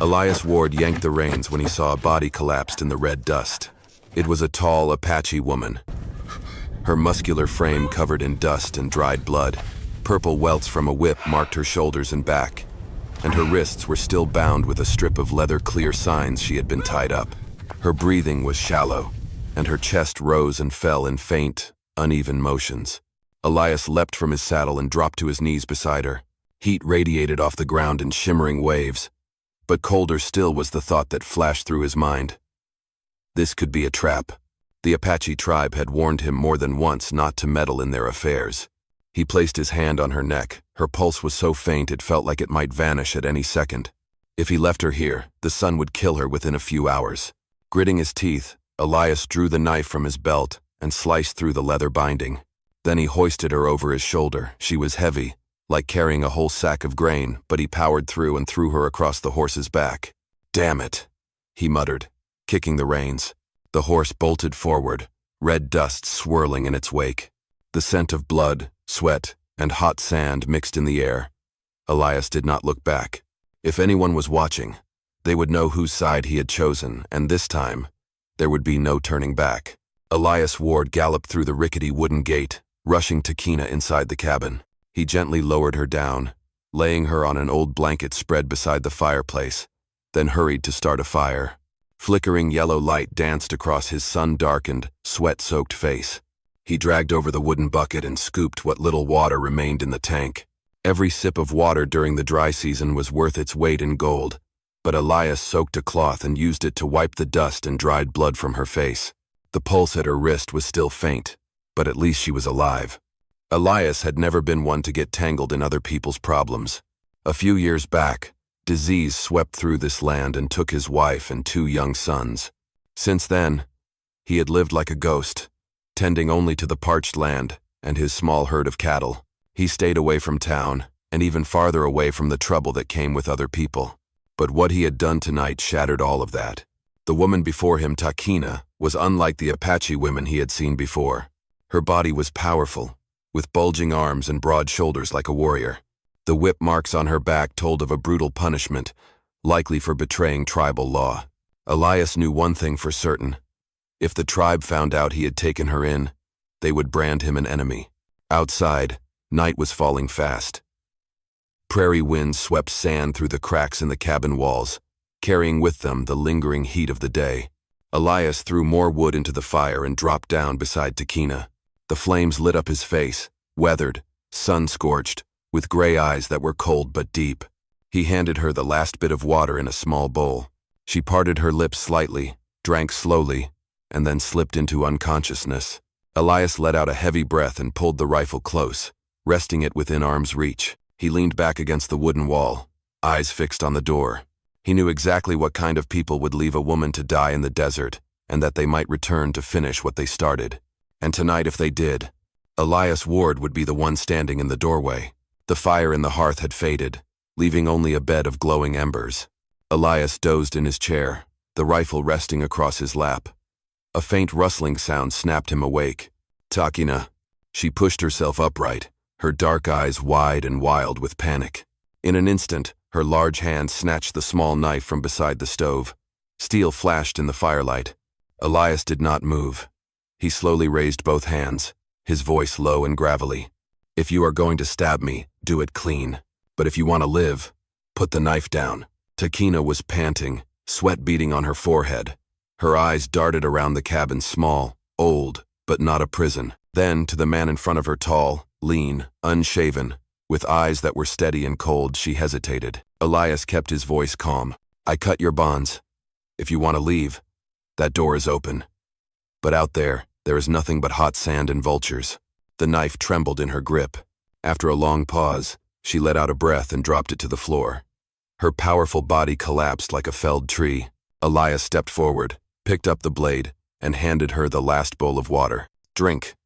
Elias Ward yanked the reins when he saw a body collapsed in the red dust. It was a tall Apache woman, her muscular frame covered in dust and dried blood. Purple welts from a whip marked her shoulders and back, and her wrists were still bound with a strip of leather clear signs she had been tied up. Her breathing was shallow, and her chest rose and fell in faint, uneven motions. Elias leapt from his saddle and dropped to his knees beside her. Heat radiated off the ground in shimmering waves, but colder still was the thought that flashed through his mind. This could be a trap. The Apache tribe had warned him more than once not to meddle in their affairs. He placed his hand on her neck. Her pulse was so faint it felt like it might vanish at any second. If he left her here, the sun would kill her within a few hours. Gritting his teeth, Elias drew the knife from his belt and sliced through the leather binding. Then he hoisted her over his shoulder. She was heavy, like carrying a whole sack of grain, but he powered through and threw her across the horse's back. "Damn it," he muttered, kicking the reins. The horse bolted forward, red dust swirling in its wake. The scent of blood, sweat, and hot sand mixed in the air. Elias did not look back. If anyone was watching, they would know whose side he had chosen, and this time, there would be no turning back. Elias Ward galloped through the rickety wooden gate, rushing Takina inside the cabin. He gently lowered her down, laying her on an old blanket spread beside the fireplace, then hurried to start a fire. Flickering yellow light danced across his sun-darkened, sweat-soaked face. He dragged over the wooden bucket and scooped what little water remained in the tank. Every sip of water during the dry season was worth its weight in gold, but Elias soaked a cloth and used it to wipe the dust and dried blood from her face. The pulse at her wrist was still faint, but at least she was alive. Elias had never been one to get tangled in other people's problems. A few years back, disease swept through this land and took his wife and 2 young sons. Since then, he had lived like a ghost, tending only to the parched land and his small herd of cattle. He stayed away from town, and even farther away from the trouble that came with other people. But what he had done tonight shattered all of that. The woman before him, Takina, was unlike the Apache women he had seen before. Her body was powerful, with bulging arms and broad shoulders like a warrior. The whip marks on her back told of a brutal punishment, likely for betraying tribal law. Elias knew one thing for certain. If the tribe found out he had taken her in, they would brand him an enemy. Outside, night was falling fast. Prairie winds swept sand through the cracks in the cabin walls, carrying with them the lingering heat of the day. Elias threw more wood into the fire and dropped down beside Takina. The flames lit up his face, weathered, sun-scorched, with gray eyes that were cold but deep. He handed her the last bit of water in a small bowl. She parted her lips slightly, drank slowly, and then slipped into unconsciousness. Elias let out a heavy breath and pulled the rifle close, resting it within arm's reach. He leaned back against the wooden wall, eyes fixed on the door. He knew exactly what kind of people would leave a woman to die in the desert, and that they might return to finish what they started. And tonight, if they did, Elias Ward would be the one standing in the doorway. The fire in the hearth had faded, leaving only a bed of glowing embers. Elias dozed in his chair, the rifle resting across his lap. A faint rustling sound snapped him awake. Takina. She pushed herself upright, her dark eyes wide and wild with panic. In an instant, her large hand snatched the small knife from beside the stove. Steel flashed in the firelight. Elias did not move. He slowly raised both hands, his voice low and gravelly. "If you are going to stab me, do it clean. But if you want to live, put the knife down." Takina was panting, sweat beading on her forehead. Her eyes darted around the cabin, small, old, but not a prison. Then to the man in front of her, tall, lean, unshaven, with eyes that were steady and cold, she hesitated. Elias kept his voice calm. "I cut your bonds. If you want to leave, that door is open. But out there is nothing but hot sand and vultures." The knife trembled in her grip. After a long pause, she let out a breath and dropped it to the floor. Her powerful body collapsed like a felled tree. Elias stepped forward, picked up the blade, and handed her the last bowl of water. "Drink.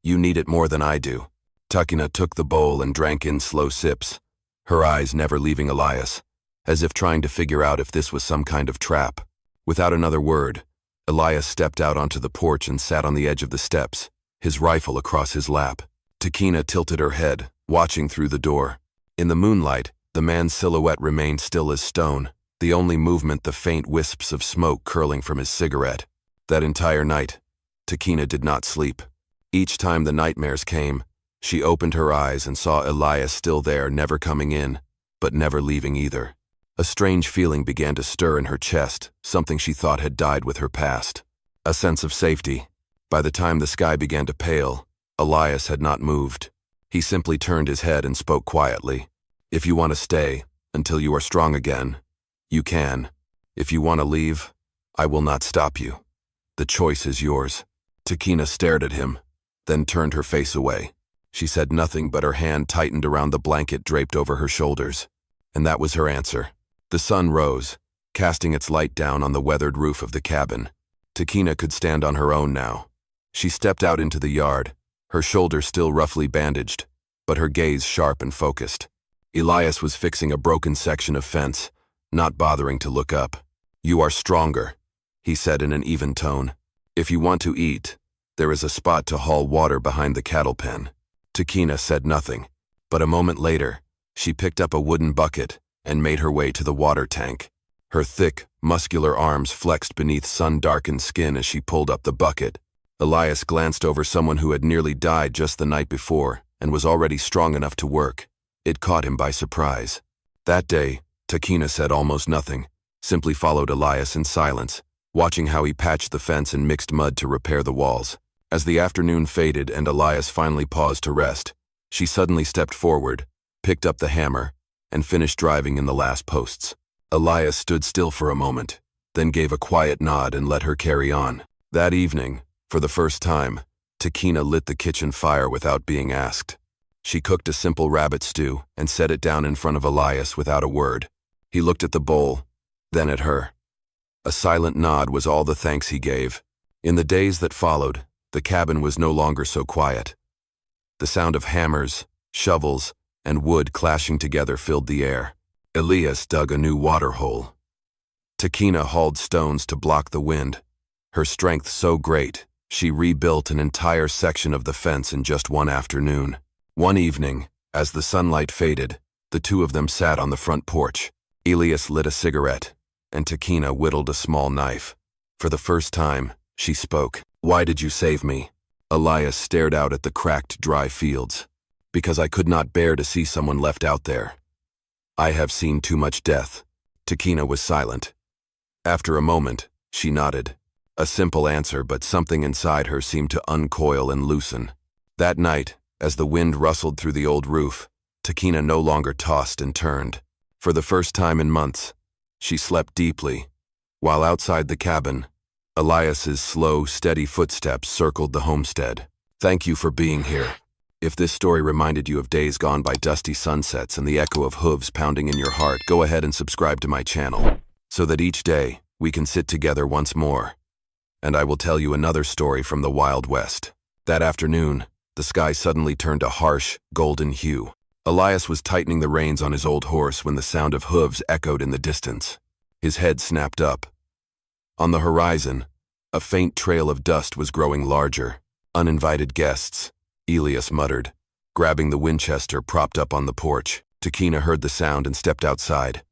You need it more than I do." Takina took the bowl and drank in slow sips, her eyes never leaving Elias, as if trying to figure out if this was some kind of trap. Without another word, Elias stepped out onto the porch and sat on the edge of the steps, his rifle across his lap. Takina tilted her head, watching through the door. In the moonlight, the man's silhouette remained still as stone, the only movement the faint wisps of smoke curling from his cigarette. That entire night, Takina did not sleep. Each time the nightmares came, she opened her eyes and saw Elias still there, never coming in, but never leaving either. A strange feeling began to stir in her chest, something she thought had died with her past. A sense of safety. By the time the sky began to pale, Elias had not moved. He simply turned his head and spoke quietly. "If you want to stay, until you are strong again, you can. If you want to leave, I will not stop you. The choice is yours." Takina stared at him, then turned her face away. She said nothing, but her hand tightened around the blanket draped over her shoulders. And that was her answer. The sun rose, casting its light down on the weathered roof of the cabin. Takina could stand on her own now. She stepped out into the yard, her shoulder still roughly bandaged, but her gaze sharp and focused. Elias was fixing a broken section of fence, not bothering to look up. "You are stronger," he said in an even tone. "If you want to eat, there is a spot to haul water behind the cattle pen." Takina said nothing, but a moment later, she picked up a wooden bucket and made her way to the water tank. Her thick, muscular arms flexed beneath sun-darkened skin as she pulled up the bucket. Elias glanced over someone who had nearly died just the night before and was already strong enough to work. It caught him by surprise. That day, Takina said almost nothing, simply followed Elias in silence, watching how he patched the fence and mixed mud to repair the walls. As the afternoon faded and Elias finally paused to rest, she suddenly stepped forward, picked up the hammer, and finished driving in the last posts. Elias stood still for a moment, then gave a quiet nod and let her carry on. That evening, for the first time, Takina lit the kitchen fire without being asked. She cooked a simple rabbit stew and set it down in front of Elias without a word. He looked at the bowl, then at her. A silent nod was all the thanks he gave. In the days that followed, the cabin was no longer so quiet. The sound of hammers, shovels, and wood clashing together filled the air. Elias dug a new water hole. Takina hauled stones to block the wind. Her strength so great, she rebuilt an entire section of the fence in just one afternoon. One evening, as the sunlight faded, the two of them sat on the front porch. Elias lit a cigarette, and Takina whittled a small knife. For the first time, she spoke. "Why did you save me?" Elias stared out at the cracked, dry fields. "Because I could not bear to see someone left out there. I have seen too much death." Takina was silent. After a moment, she nodded. A simple answer, but something inside her seemed to uncoil and loosen. That night, as the wind rustled through the old roof, Takina no longer tossed and turned. For the first time in months, she slept deeply. While outside the cabin, Elias's slow, steady footsteps circled the homestead. "Thank you for being here." If this story reminded you of days gone by dusty sunsets and the echo of hooves pounding in your heart, go ahead and subscribe to my channel, so that each day we can sit together once more. And I will tell you another story from the Wild West. That afternoon, the sky suddenly turned a harsh, golden hue. Elias was tightening the reins on his old horse when the sound of hooves echoed in the distance. His head snapped up. On the horizon, a faint trail of dust was growing larger. "Uninvited guests," Elias muttered, grabbing the Winchester propped up on the porch. Takina heard the sound and stepped outside.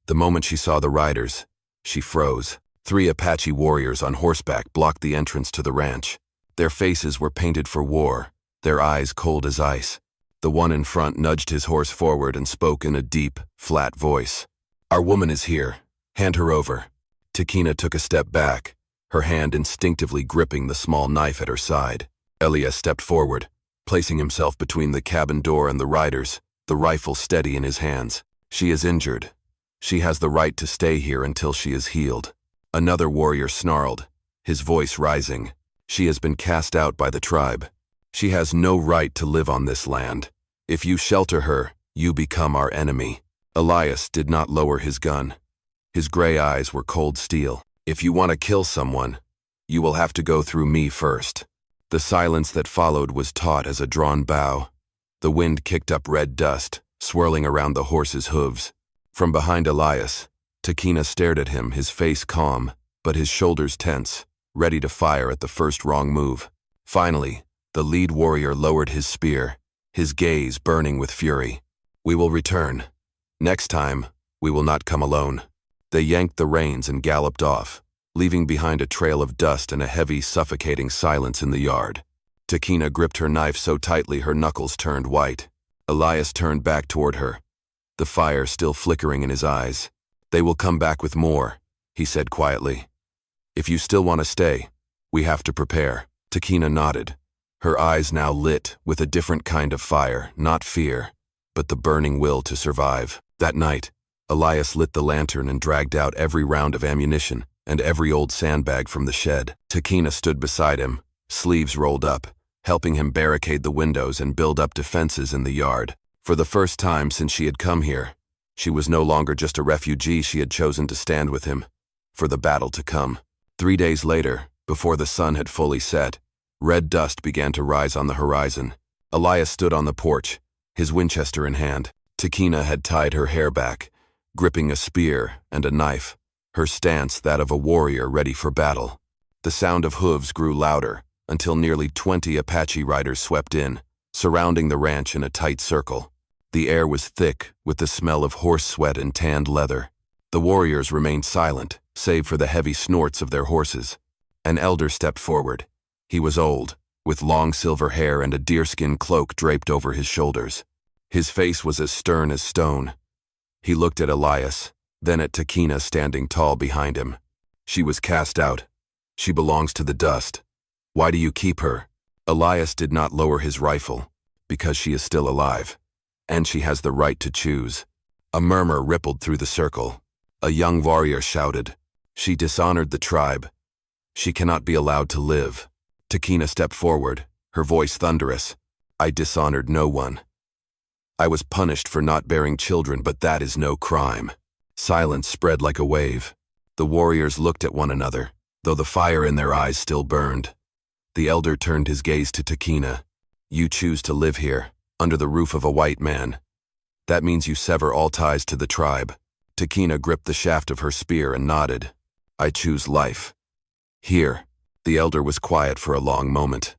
The moment she saw the riders, she froze. 3 Apache warriors on horseback blocked the entrance to the ranch. Their faces were painted for war, their eyes cold as ice. The one in front nudged his horse forward and spoke in a deep, flat voice. "Our woman is here. Hand her over." Takina took a step back, her hand instinctively gripping the small knife at her side. Elias stepped forward, placing himself between the cabin door and the riders, the rifle steady in his hands. "She is injured. She has the right to stay here until she is healed." Another warrior snarled, his voice rising. "She has been cast out by the tribe. She has no right to live on this land. If you shelter her, you become our enemy." Elias did not lower his gun. His gray eyes were cold steel. "If you want to kill someone, you will have to go through me first." The silence that followed was taut as a drawn bow. The wind kicked up red dust, swirling around the horse's hooves. From behind Elias, Takina stared at him, his face calm, but his shoulders tense, ready to fire at the first wrong move. Finally, the lead warrior lowered his spear, his gaze burning with fury. "We will return. Next time, we will not come alone." They yanked the reins and galloped off, leaving behind a trail of dust and a heavy, suffocating silence in the yard. Takina gripped her knife so tightly her knuckles turned white. Elias turned back toward her, the fire still flickering in his eyes. "They will come back with more," he said quietly. "If you still want to stay, we have to prepare." Takina nodded, her eyes now lit with a different kind of fire, not fear, but the burning will to survive. That night, Elias lit the lantern and dragged out every round of ammunition and every old sandbag from the shed. Takina stood beside him, sleeves rolled up, helping him barricade the windows and build up defenses in the yard. For the first time since she had come here, she was no longer just a refugee. She had chosen to stand with him for the battle to come. 3 days later, before the sun had fully set, red dust began to rise on the horizon. Elias stood on the porch, his Winchester in hand. Takina had tied her hair back, gripping a spear and a knife, her stance that of a warrior ready for battle. The sound of hooves grew louder until nearly 20 Apache riders swept in, surrounding the ranch in a tight circle. The air was thick with the smell of horse sweat and tanned leather. The warriors remained silent, save for the heavy snorts of their horses. An elder stepped forward. He was old, with long silver hair and a deerskin cloak draped over his shoulders. His face was as stern as stone. He looked at Elias, then at Takina standing tall behind him. "She was cast out. She belongs to the dust. Why do you keep her?" Elias did not lower his rifle, because she is still alive, and she has the right to choose. A murmur rippled through the circle. A young warrior shouted, "She dishonored the tribe. She cannot be allowed to live." Takina stepped forward, her voice thunderous. "I dishonored no one. I was punished for not bearing children, but that is no crime." Silence spread like a wave. The warriors looked at one another, though the fire in their eyes still burned. The elder turned his gaze to Takina. "You choose to live here, under the roof of a white man. That means you sever all ties to the tribe." Takina gripped the shaft of her spear and nodded. "I choose life. Here." The elder was quiet for a long moment.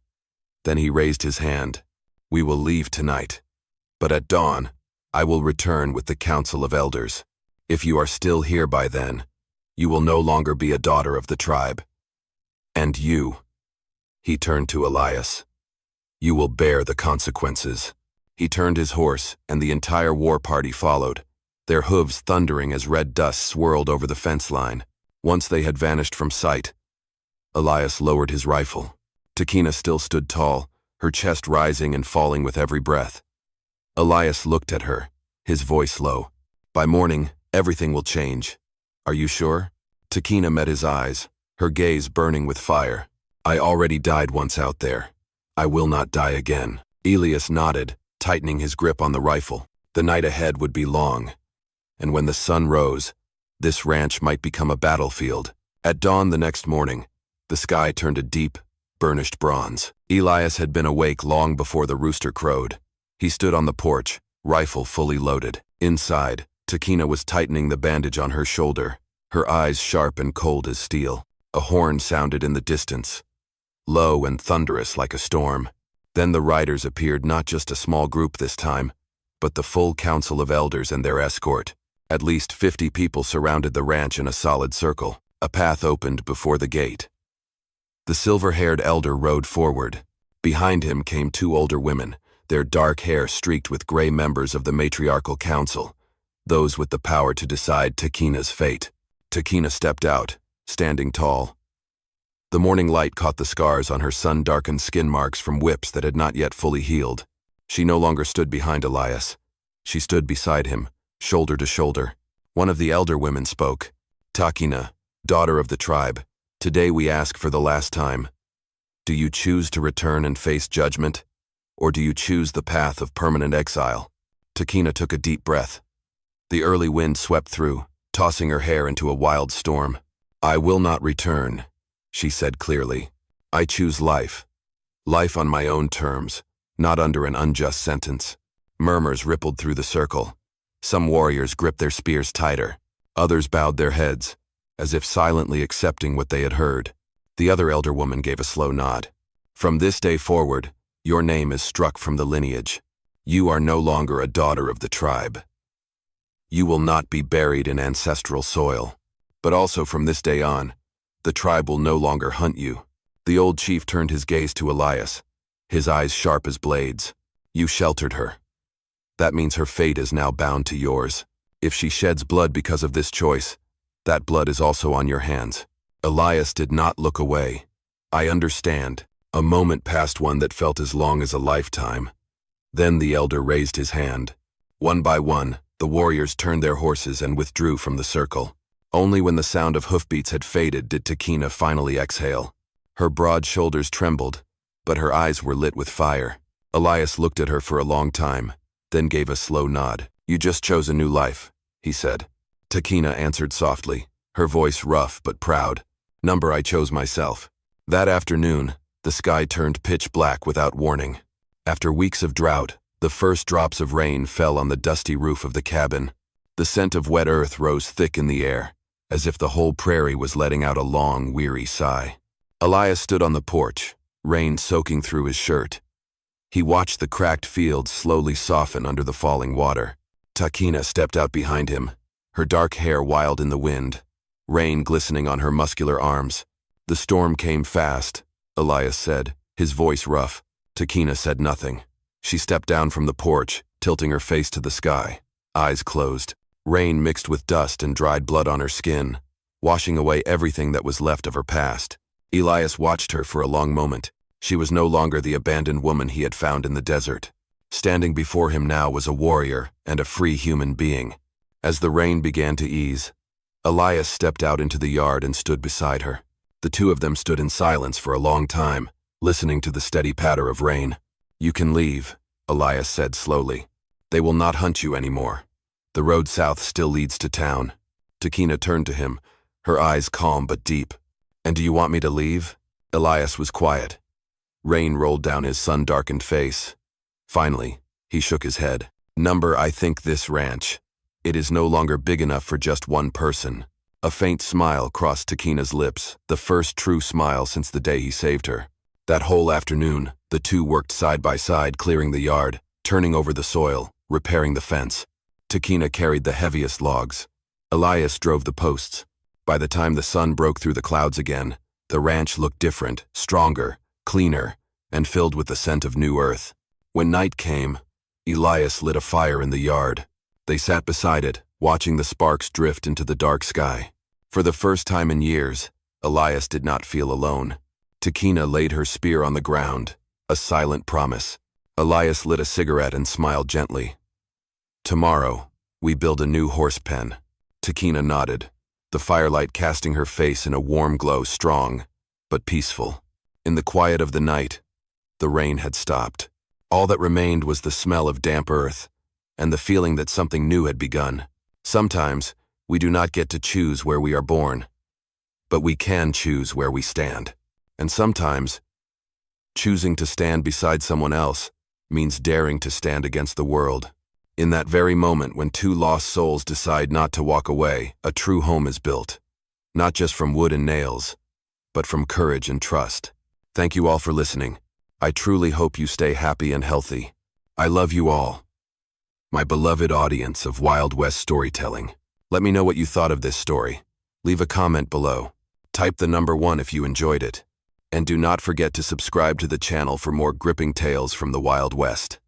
Then he raised his hand. "We will leave tonight. But at dawn, I will return with the council of elders. If you are still here by then, you will no longer be a daughter of the tribe. And you," he turned to Elias, "you will bear the consequences." He turned his horse, and the entire war party followed, their hooves thundering as red dust swirled over the fence line. Once they had vanished from sight, Elias lowered his rifle. Takina still stood tall, her chest rising and falling with every breath. Elias looked at her, his voice low. "By morning, everything will change. Are you sure?" Takina met his eyes, her gaze burning with fire. "I already died once out there. I will not die again." Elias nodded, tightening his grip on the rifle. The night ahead would be long, and when the sun rose, this ranch might become a battlefield. At dawn the next morning, the sky turned a deep, burnished bronze. Elias had been awake long before the rooster crowed. He stood on the porch, rifle fully loaded. Inside, Takina was tightening the bandage on her shoulder, her eyes sharp and cold as steel. A horn sounded in the distance, low and thunderous like a storm. Then the riders appeared, not just a small group this time, but the full council of elders and their escort. At least 50 people surrounded the ranch in a solid circle. A path opened before the gate. The silver-haired elder rode forward. Behind him came 2 older women, their dark hair streaked with gray, members of the matriarchal council, those with the power to decide Takina's fate. Takina stepped out, standing tall. The morning light caught the scars on her sun-darkened skin marks from whips that had not yet fully healed. She no longer stood behind Elias. She stood beside him, shoulder to shoulder. One of the elder women spoke. "Takina, daughter of the tribe, today we ask for the last time. Do you choose to return and face judgment, or do you choose the path of permanent exile?" Takina took a deep breath. The early wind swept through, tossing her hair into a wild storm. "I will not return," she said clearly. "I choose life. Life on my own terms, not under an unjust sentence." Murmurs rippled through the circle. Some warriors gripped their spears tighter. Others bowed their heads, as if silently accepting what they had heard. The other elder woman gave a slow nod. "From this day forward, your name is struck from the lineage. You are no longer a daughter of the tribe. You will not be buried in ancestral soil. But also from this day on, the tribe will no longer hunt you. The old chief turned his gaze to Elias, his eyes sharp as blades. You sheltered her. That means her fate is now bound to yours. If she sheds blood because of this choice, that blood is also on your hands. Elias did not look away. I understand. A moment passed, one that felt as long as a lifetime. Then the elder raised his hand. One by one, the warriors turned their horses and withdrew from the circle. Only when the sound of hoofbeats had faded did Takina finally exhale. Her broad shoulders trembled, but her eyes were lit with fire. Elias looked at her for a long time, then gave a slow nod. You just chose a new life, he said. Takina answered softly, her voice rough but proud. Number I chose myself. That afternoon, the sky turned pitch black without warning. After weeks of drought, the first drops of rain fell on the dusty roof of the cabin. The scent of wet earth rose thick in the air, as if the whole prairie was letting out a long, weary sigh. Elias stood on the porch, rain soaking through his shirt. He watched the cracked fields slowly soften under the falling water. Takina stepped out behind him, her dark hair wild in the wind, rain glistening on her muscular arms. The storm came fast, Elias said, his voice rough. Takina said nothing. She stepped down from the porch, tilting her face to the sky, eyes closed. Rain mixed with dust and dried blood on her skin, washing away everything that was left of her past. Elias watched her for a long moment. She was no longer the abandoned woman he had found in the desert. Standing before him now was a warrior and a free human being. As the rain began to ease, Elias stepped out into the yard and stood beside her. The two of them stood in silence for a long time, listening to the steady patter of rain. You can leave, Elias said slowly. They will not hunt you anymore. The road south still leads to town. Takina turned to him, her eyes calm but deep. And do you want me to leave? Elias was quiet. Rain rolled down his sun-darkened face. Finally, he shook his head. Number, I think this ranch. It is no longer big enough for just one person. A faint smile crossed Takina's lips, the first true smile since the day he saved her. That whole afternoon, the two worked side by side, clearing the yard, turning over the soil, repairing the fence. Takina carried the heaviest logs. Elias drove the posts. By the time the sun broke through the clouds again, the ranch looked different, stronger, cleaner, and filled with the scent of new earth. When night came, Elias lit a fire in the yard. They sat beside it, watching the sparks drift into the dark sky. For the first time in years, Elias did not feel alone. Takina laid her spear on the ground, a silent promise. Elias lit a cigarette and smiled gently. Tomorrow, we build a new horse pen. Takina nodded, the firelight casting her face in a warm glow, strong, but peaceful. In the quiet of the night, the rain had stopped. All that remained was the smell of damp earth, and the feeling that something new had begun. Sometimes, we do not get to choose where we are born, but we can choose where we stand. And sometimes, choosing to stand beside someone else means daring to stand against the world. In that very moment when two lost souls decide not to walk away, a true home is built. Not just from wood and nails, but from courage and trust. Thank you all for listening. I truly hope you stay happy and healthy. I love you all. My beloved audience of Wild West storytelling. Let me know what you thought of this story. Leave a comment below. Type the number 1 if you enjoyed it. And do not forget to subscribe to the channel for more gripping tales from the Wild West.